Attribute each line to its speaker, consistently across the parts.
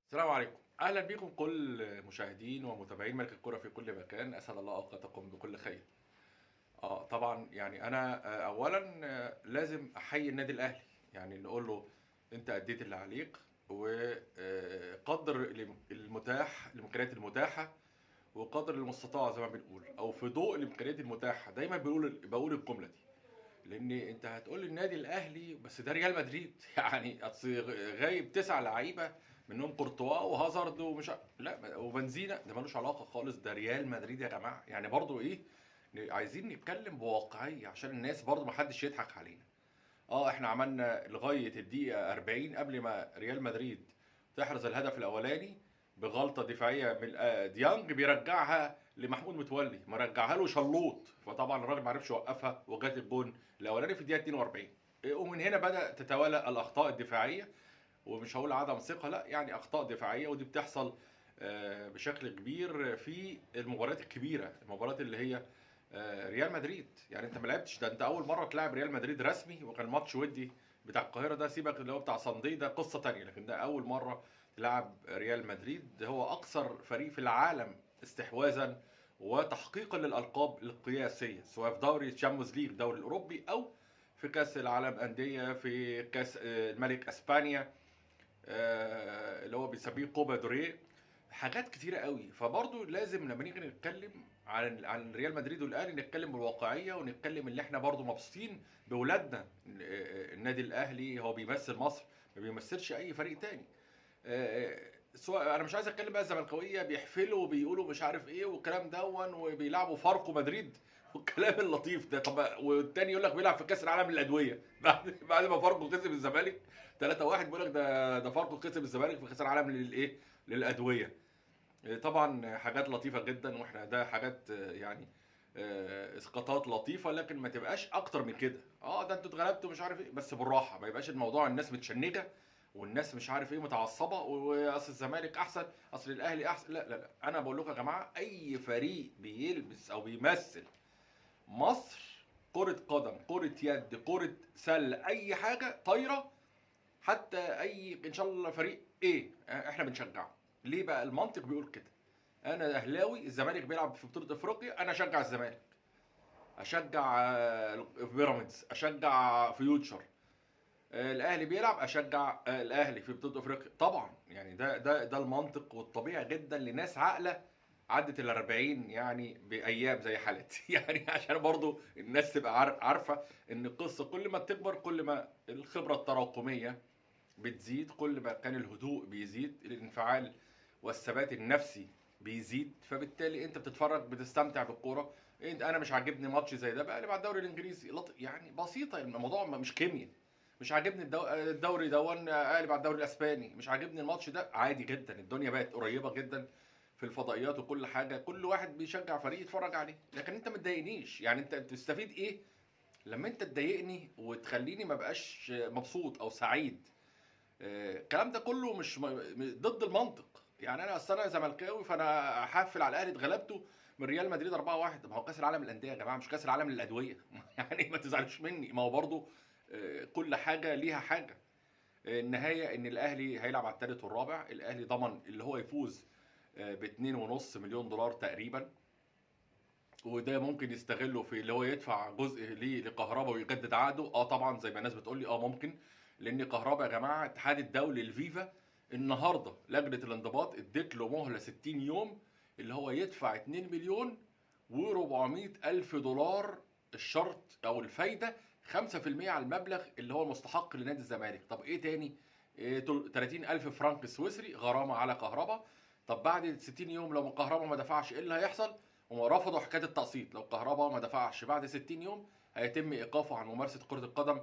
Speaker 1: السلام عليكم. اهلا بكم كل مشاهدين ومتابعين ملك الكرة في كل مكان، اسعد الله اوقاتكم بكل خير. طبعا يعني انا اولا لازم احيي النادي الاهلي، يعني نقول له انت اديت اللي عليك، وقدر المتاح، الامكانيات المتاحه، وقدر المستطاع زي ما بنقول، او في ضوء الامكانيات المتاحه. دايما بقول الجمله دي، لان انت هتقول النادي الاهلي بس ده ريال مدريد يعني اصل غايب 9 لعيبه، منهم كورتوا وهازارد ومش لا وبنزينا، ده ملوش علاقه خالص، ده ريال مدريد يا جماعه. يعني برضو ايه، عايزين نتكلم بواقعيه عشان الناس برضو ما حدش يضحك علينا. احنا عملنا لغايه الدقيقه 40 قبل ما ريال مدريد تحرز الهدف الاولاني بغلطه دفاعيه من ديانج، بيرجعها لمحمود متولي، ما رجعها له شلوط، فطبعا الراجل ما عرفش يوقفها وجات الجون الاولاني في الدقيقه 42. ومن هنا بدا تتوالى الاخطاء الدفاعيه، ومش هقول عدم ثقه، لا يعني اخطاء دفاعيه، ودي بتحصل بشكل كبير في المباريات الكبيره، المباريات اللي هي ريال مدريد. يعني انت ما لعبتش، ده انت اول مره تلعب ريال مدريد رسمي، وكان ماتش ودي بتاع القاهره، ده سيبك اللي هو بتاع صندي، ده قصه تانية، لكن ده اول مره تلعب ريال مدريد، هو اكثر فريق في العالم استحواذا وتحقيقا للالقاب القياسيه، سواء في دوري الشامبيونز ليج، الدوري الاوروبي، او في كاس العالم انديه، في كاس الملك اسبانيا، اللي هو بيسميه كوبا دوري، حاجات كتيرة قوي. فبرضه لازم لما نيجي نتكلم عن ريال مدريد والاهلي نتكلم بالواقعيه، ونتكلم اللي احنا برضه مبسوطين باولادنا. النادي الاهلي هو بيمثل مصر، ما بيمثلش اي فريق تاني. سواء انا مش عايز اتكلم بقى الزملكاويه بيحفلوا وبيقولوا مش عارف ايه والكلام دون، وبيلعبوا فاركو مدريد والكلام اللطيف ده. طب والتاني يقول لك بيلعب في كاس العالم للانديه بعد ما فاركو كسب الزمالك 3-1، بيقول لك ده فاركو كسب الزمالك في كاس العالم للايه، للادويه. طبعا حاجات لطيفه جدا، واحنا ده حاجات يعني اسقاطات لطيفه، لكن ما تبقاش اكتر من كده. ده انتوا اتغلبتوا مش عارف ايه، بس بالراحه، ما يبقاش الموضوع الناس متشنجه، والناس مش عارف ايه متعصبه، واصل الزمالك احسن، اصل الاهلي احسن. لا لا لا، انا بقول لكم يا جماعه، اي فريق بيلبس او بيمثل مصر، كرة قدم، كرة يد، كرة سلة، أي حاجة طايرة، حتى أي إن شاء الله فريق إيه، إحنا بنشجعه. ليه بقى؟ المنطق بيقول كده. أنا أهلاوي، الزمالك بيلعب في بطولة أفريقيا، أنا أشجع الزمالك، أشجع بيراميدز، أشجع فيوتشر. الأهلي بيلعب، أشجع الأهلي في بطولة أفريقيا طبعا. يعني ده المنطق والطبيعي جدا لناس عاقلة عدت ال 40 يعني بايام زي حالتي يعني عشان برضو الناس تبقى عارفه ان القصه كل ما بتكبر، كل ما الخبره التراكميه بتزيد، كل ما كان الهدوء بيزيد، الانفعال والثبات النفسي بيزيد، فبالتالي انت بتتفرج بتستمتع بالكوره. انا مش عاجبني ماتش زي ده بقى اللي بعد الدوري الانجليزي، يعني بسيطه، الموضوع مش كيمياء. مش عاجبني الدوري دون، قالب على الدوري الاسباني، مش عاجبني الماتش ده، عادي جدا، الدنيا بقت قريبه جدا في الفضائيات وكل حاجه، كل واحد بيشجع فريق يتفرج عليه. لكن انت ما تضايقنيش، يعني انت بتستفيد ايه لما انت تضايقني وتخليني ما بقاش مبسوط او سعيد؟ الكلام ده كله مش ضد المنطق. يعني انا زملكاوي، فانا هحفل على الاهلي اتغلبته من ريال مدريد 4-1. ما هو كاس العالم للانديه يا جماعه، مش كاس العالم للادويه يعني ما تزعلوش مني، ما هو برضو كل حاجه ليها حاجه. النهايه ان الاهلي هيلعب على الثالث والرابع، الاهلي ضمن اللي هو يفوز ب 2.5 مليون دولار تقريبا، وده ممكن يستغله في اللي هو يدفع جزء ليه لكهربا ويجدد عقده. طبعا زي ما الناس بتقول لي ممكن، لان كهربا يا جماعه الاتحاد الدولي الفيفا النهارده لجنه الانضباط اديت له مهله 60 يوم، اللي هو يدفع 2 مليون و400 الف دولار. الشرط او الفايده 5% على المبلغ اللي هو المستحق لنادي الزمالك. طب ايه تاني؟ 30 الف فرنك سويسري غرامه على كهربا. طب بعد 60 يوم لو كهربا ما دفعش ايه اللي هيحصل؟ هم رفضوا حكايه التقسيط، لو كهربا ما دفعش بعد 60 يوم هيتم ايقافه عن ممارسه كره القدم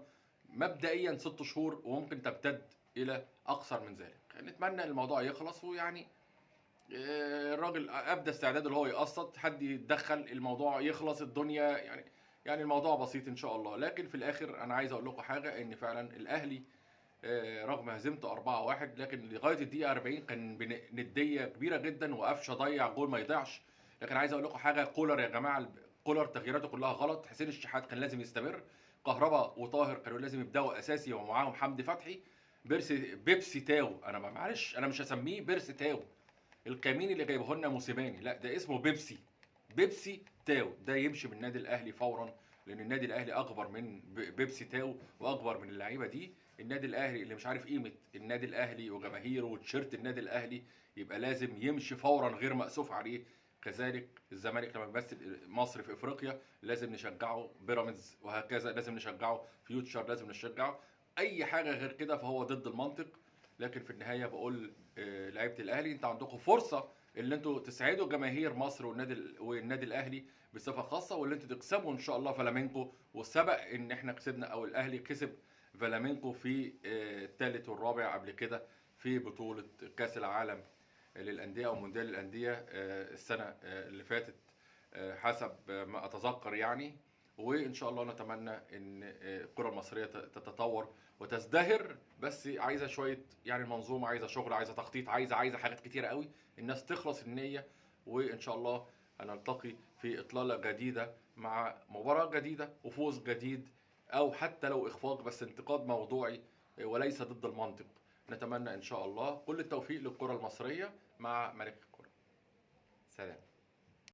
Speaker 1: مبدئيا 6 شهور، وممكن تمتد الى اقصر من ذلك. نتمنى الموضوع يخلص، ويعني الراجل ابدى استعداد اللي هو يقسط، حد يتدخل الموضوع يخلص الدنيا يعني الموضوع بسيط ان شاء الله. لكن في الاخر انا عايز اقول لكم حاجه، ان فعلا الاهلي رغم هزيمته 4-1، لكن لغايه الدقيقه 40 كان بنديه كبيره جدا، وقفشه ضيع جول ما يضيعش. لكن عايز اقول لكم حاجه، كولر يا جماعه، كولر تغييراته كلها غلط. حسين الشحات كان لازم يستمر، كهربا وطاهر كانوا لازم يبداوا اساسي ومعاهم حمدي فتحي. بيبسي تاو. انا معلش انا مش هسميه بيرسي تاو، الكمين اللي جايبه لنا موسيماني، لا ده اسمه بيبسي تاو. ده يمشي من النادي الاهلي فورا، لان النادي الاهلي اكبر من بيبسي تاو واكبر من اللعيبه دي. النادي الاهلي اللي مش عارف قيمه النادي الاهلي وجماهيره وتيشيرت النادي الاهلي يبقى لازم يمشي فورا غير مأسوف عليه. كذلك الزمالك لما بيمثل مصر في افريقيا لازم نشجعه، بيراميدز وهكذا لازم نشجعه، فيوتشر لازم نشجعه. اي حاجه غير كده فهو ضد المنطق. لكن في النهايه بقول لعيبه الاهلي انتوا عندكم فرصه اللي انتوا تسعدوا جماهير مصر والنادي الاهلي بصفه خاصه، واللي انتوا تكسبوا ان شاء الله فلامينكو. وسبق ان احنا كسبنا او الاهلي كسب فلامينكو في الثالث والرابع قبل كده في بطوله كاس العالم للانديه او مونديال الانديه السنه اللي فاتت حسب ما اتذكر يعني. وان شاء الله نتمنى ان الكره المصريه تتطور وتزدهر، بس عايزه شويه يعني منظومه، عايزه شغل، عايزه تخطيط، عايزه حاجات كتيره قوي. الناس تخلص النيه، وان شاء الله هنلتقي في اطلاله جديده مع مباراه جديده وفوز جديد، او حتى لو اخفاق بس انتقاد موضوعي وليس ضد المنطق. نتمنى ان شاء الله كل التوفيق للكره المصريه مع ملك الكره. سلام.